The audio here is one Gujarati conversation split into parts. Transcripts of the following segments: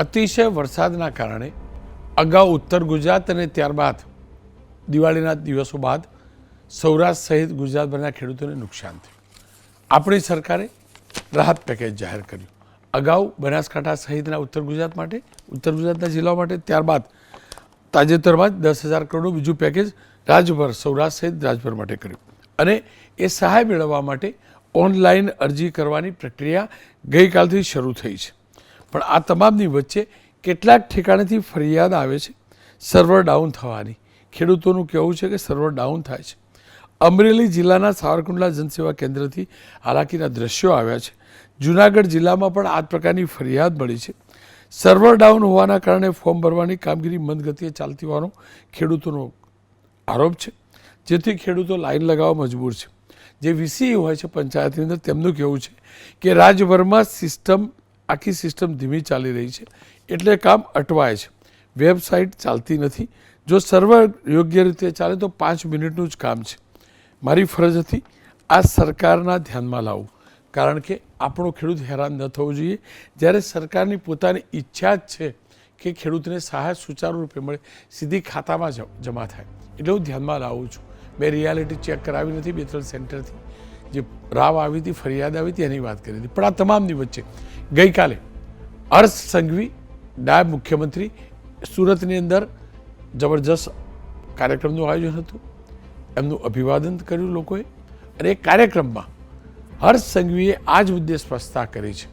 અતિશય વરસાદના કારણે અગાઉ ઉત્તર ગુજરાત અને ત્યારબાદ દિવાળીના દિવસો બાદ સૌરાષ્ટ્ર સહિત ગુજરાતભરના ખેડૂતોને નુકસાન થયું. આપણી સરકારે રાહત પેકેજ જાહેર કર્યું. અગાઉ બનાસકાંઠા સહિતના ઉત્તર ગુજરાતના જિલ્લાઓ માટે, ત્યારબાદ તાજેતરમાં જ 10,000 કરોડનું બીજું પેકેજ રાજ્યભર સૌરાષ્ટ્ર સહિત રાજ્યભર માટે કર્યું. અને એ સહાય મેળવવા માટે ઓનલાઈન અરજી કરવાની પ્રક્રિયા ગઈકાલથી શરૂ થઈ છે. પણ આ તમામની વચ્ચે કેટલાક ઠેકાણેથી ફરિયાદ આવે છે સર્વર ડાઉન થવાની. ખેડૂતોનું કહેવું છે કે સર્વર ડાઉન થાય છે. અમરેલી જિલ્લાના સાવરકુંડલા જનસેવા કેન્દ્રથી હાલાકીના દ્રશ્યો આવ્યા છે. જૂનાગઢ જિલ્લામાં પણ આ પ્રકારની ફરિયાદ મળી છે. સર્વર ડાઉન હોવાના કારણે ફોર્મ ભરવાની કામગીરી મંદ ગતિએ ચાલતી હોવાનો ખેડૂતોનો આરોપ છે, જેથી ખેડૂતો લાઈન લગાવવા મજબૂર છે. જે વીસી હોય છે પંચાયતની અંદર, તેમનું કહેવું છે કે રાજ્યભરમાં આખી સિસ્ટમ ધીમી ચાલી રહી છે, એટલે કામ અટવાય છે. વેબસાઇટ ચાલતી નથી. જો સર્વર યોગ્ય રીતે ચાલે તો 5 મિનિટનું જ કામ છે. મારી ફરજ હતી આ સરકારના ધ્યાનમાં લાવવું, કારણ કે આપણો ખેડૂત હેરાન ન થવો જોઈએ. જ્યારે સરકારની પોતાની ઈચ્છા જ છે કે ખેડૂતને સહાય સુચારુ રૂપે મળે, સીધી ખાતામાં જમા થાય, એટલે હું ધ્યાનમાં લાવું છું. મેં રિયાલિટી ચેક કરાવી નથી. 2-3 સેન્ટરથી જે રાવ આવી હતી, ફરિયાદ આવી હતી, એની વાત કરી હતી. પણ આ તમામની વચ્ચે ગઈકાલે હર્ષ સંઘવી, નાયબ મુખ્યમંત્રી, સુરતની અંદર જબરજસ્ત કાર્યક્રમનું આયોજન હતું. એમનું અભિવાદન કર્યું લોકોએ. અને એ કાર્યક્રમમાં હર્ષ સંઘવીએ આ જ મુદ્દે સ્પષ્ટતા કરી છે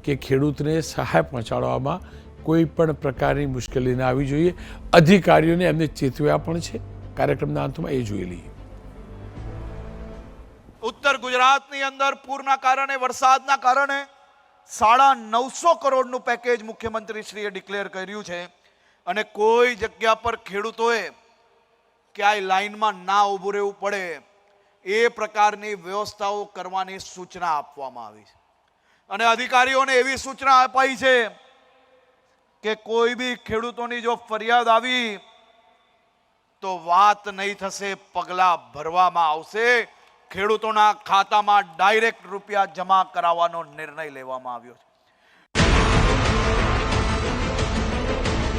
કે ખેડૂતને સહાય પહોંચાડવામાં કોઈ પણ પ્રકારની મુશ્કેલી ના આવી જોઈએ. અધિકારીઓને એમને ચેતવ્યા પણ છે. કાર્યક્રમના અંતમાં એ જોઈ લઈએ. ઉત્તર ગુજરાતની અંદર પૂરના કારણે, વરસાદના કારણે 950 કરોડનું પેકેજ મુખ્યમંત્રીશ્રીએ ડિક્લેર કર્યું છે. અને કોઈ જગ્યા પર ખેડૂતોએ ક્યાંય લાઈનમાં ના ઊભું રહેવું પડે એ પ્રકારની વ્યવસ્થાઓ કરવાની સૂચના આપવામાં આવી છે. અને અધિકારીઓને એવી સૂચના અપાઈ છે કે કોઈ બી ખેડૂતોની જો ફરિયાદ આવી તો વાત નહીં થશે, પગલાં ભરવામાં આવશે. ખેડૂતોના ખાતામાં ડાયરેક્ટ રૂપિયા જમા કરાવવાનો નિર્ણય લેવામાં આવ્યો છે.